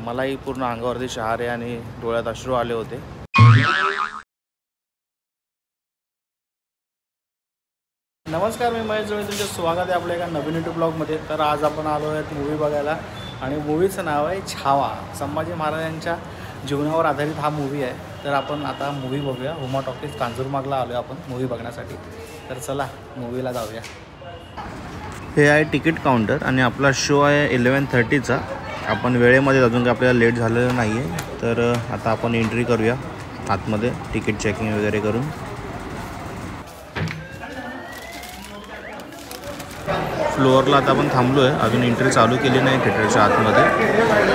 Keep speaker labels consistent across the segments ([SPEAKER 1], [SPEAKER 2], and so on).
[SPEAKER 1] मलाही पूर्ण अंगावरती शहारे आणि डोळ्यात अश्रू आले होते। नमस्कार, मी महेश जोळे, तुमचं स्वागत आहे आपल्या एका नवीन यूट्यूब ब्लॉगमध्ये। तर आज आपण आलो आहेत मूवी बघायला आणि मूवीचं नाव आहे छावा। संभाजी महाराजांच्या जीवनावर आधारित हा मूवी आहे। तर आपण आता मूवी बघूया। हुमा टॉकीज कांजूरमार्गला आलो आहे आपण मूवी बघण्यासाठी। तर चला मूवीला जाऊया। हे आहे तिकीट काउंटर आणि आपला शो आहे 11:30चा। आपण वेळेमध्ये अजून काही आपल्याला लेट झालेलं नाही आहे। तर आता आपण एंट्री करूया आतमध्ये, तिकीट चेकिंग वगैरे करून। फ्लोअरला आता आपण थांबलो आहे, अजून एंट्री चालू केली नाही थिएटरच्या आतमध्ये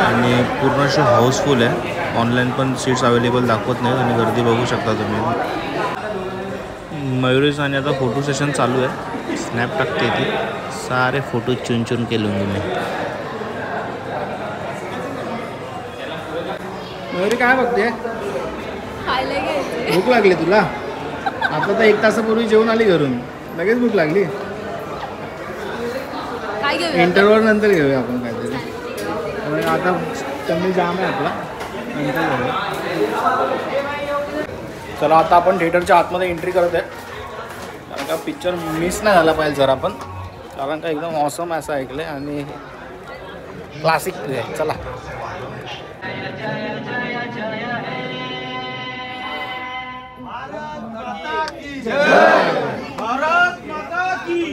[SPEAKER 1] आणि पूर्ण शो हाऊसफुल आहे। ऑनलाईन पण सीट्स अवेलेबल दाखवत नाहीत आणि गर्दी बघू शकता तुम्ही। मयुरेश आणि आता फोटो सेशन चालू आहे, स्नॅप टाकते ती, सारे फोटो चुन चुन के लूँगी मैं। मयुरी काय बघते? भूक लागली तुला? आता तर 1 तासापूर्वी जेवून आली घरून, लगेच भूक लागली? इंटरव्हल नंतर घेऊया आपण काहीतरी, आता कमी जाम आहे आपला, नंतर घेऊया। चला आता आपण थिएटरच्या आतमध्ये एंट्री करत आहे, कारण का पिक्चर मिस नाही झाला पाहिजे जर आपण, कारण का एकदम ऑसम असं ऐकलं आणि क्लासिक आहे। चला भारत माता की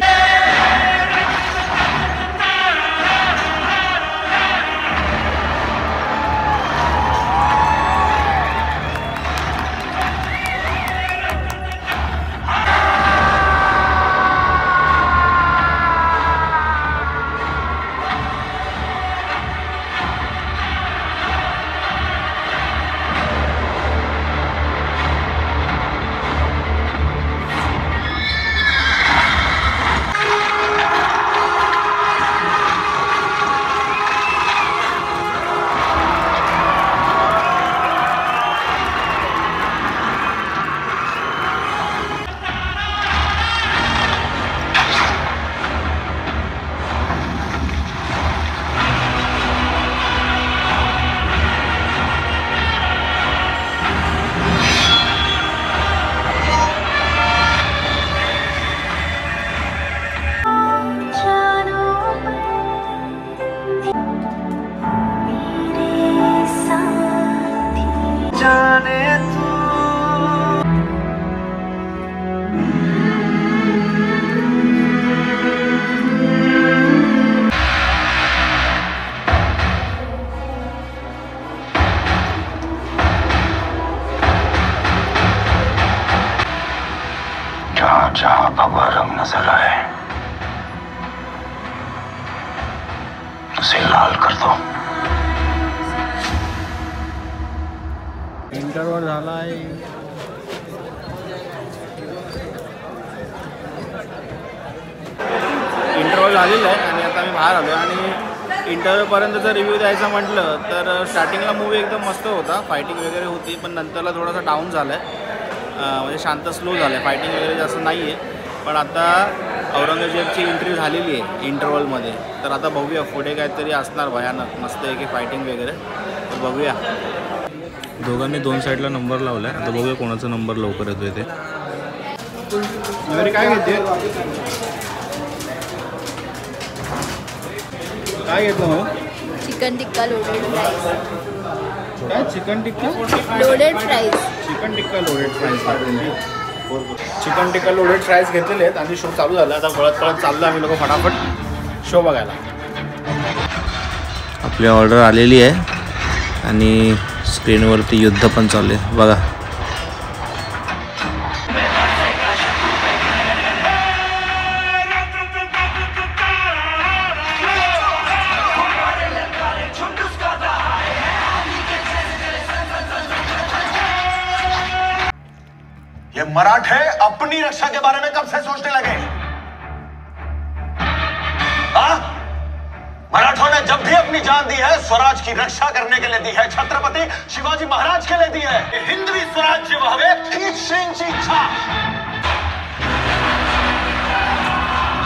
[SPEAKER 1] जहाँ भगवा रंग नजर आए उसे लाल कर दो। इंटरव्हल झाला आहे, इंटरव्हल झालेलं आहे आणि आता मी बाहेर आलो आणि इंटरव्ह्यूपर्यंतचा रिव्ह्यू द्यायचा म्हटलं तर स्टार्टिंगला मूवी एकदम मस्त होता, फायटिंग वगैरे होती, पण नंतरला थोडासा डाऊन झाला आहे, म्हणजे शांत स्लो झालं आहे, फायटिंग वगैरे जास्त नाही आहे। पण आता औरंगजेबची एंट्री झालेली आहे इंटरव्हलमध्ये, तर आता बघूया पुढे काहीतरी असणार भयानक मस्त आहे की फायटिंग वगैरे, तर बघूया। दोघांनी 2 साईडला नंबर लावला आहे, आता बघूया कोणाचा नंबर लवकर येतोय ते। काय घेते? काय घेतो मग?
[SPEAKER 2] चिकन टिक्का लोडेड फ्राईज।
[SPEAKER 1] काय चिकन टिक्का
[SPEAKER 2] लोडेड फ्राईज?
[SPEAKER 1] चिकन टिक्का लोडेड फ्राईज, चिकन टिक्का लोडेड फ्राईज घेतलेले आहेत आणि शो चालू झाला। आता पळत चाललो आम्ही लोक फटाफट शो बघायला। आपली ऑर्डर आलेली आहे आणि स्क्रीनवरती युद्ध पण चालू आहे बघा।
[SPEAKER 3] ये मराठे अपनी रक्षा के बारे में कब से सोचने लगे? मराठों ने जब भी अपनी जान दी है स्वराज की रक्षा करने के लिए दी है, छत्रपति शिवाजी महाराज के लिए दी है। हिंदवी स्वराज्य व्हावे हीच श्रींची इच्छा।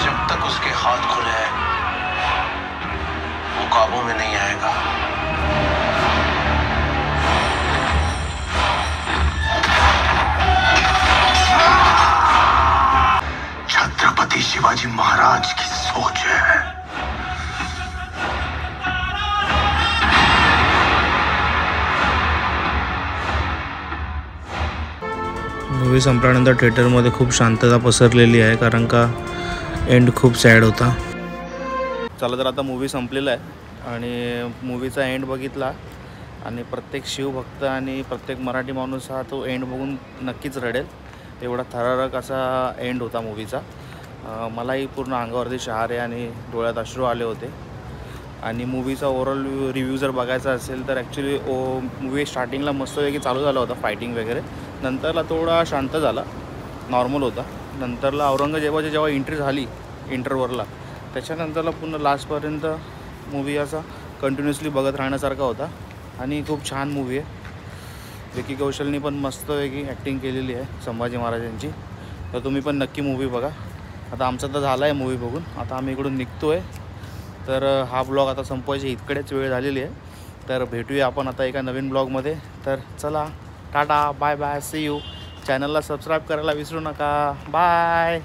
[SPEAKER 3] जब तक उसके हाथ खुले वो काबू में नहीं आएगा।
[SPEAKER 1] मूवी संपल्यानंतर थिएटरमध्ये खूप शांतता पसरलेली आहे, कारण का एंड खूप सॅड होता. चला तर आता मूवी संपलेला आहे आणि मूवीचा एंड बघितला आणि प्रत्येक शिवभक्त आणि प्रत्येक मराठी माणूस हा तो एंड बघून नक्कीच रडेल. एवढा थरारक असा एंड होता मूवीचा. मलाही पूर्ण अंगावरती शहारे आणि डोळ्यात अश्रू आले होते. आणि मूवीचा ओव्हरऑल रिव्ह्यू जर बघायचा असेल तर ॲक्च्युली मूवी स्टार्टिंगला मस्तपैकी चालू झाला होता फायटिंग वगैरे, नंतरला थोडा शांत झाला, नॉर्मल होता. नंतरला औरंगजेबाची जेव्हा एंट्री झाली इंटरवलला, त्याच्यानंतरला पुन्हा लास्टपर्यंत मूवी असा कंटिन्युअसली बघत राहण्यासारखा होता आणि खूप छान मूवी आहे. विकी कौशलनी पण मस्तपैकी ॲक्टिंग केलेली आहे संभाजी महाराजांची. तर तुम्ही पण नक्की मूवी बघा. आता आमचा तर झाला आहे मूवी बघून, आता आम्ही इकडून निघतो आहे. तर हा ब्लॉग आता संपवायची इतकडेच वेळ झालेली आहे. तर भेटूया आपण आता एका नवीन ब्लॉगमध्ये. तर चला, ta-ta, bye bye, see you. चॅनलला सबस्क्राईब करायला विसरू नका. बाय.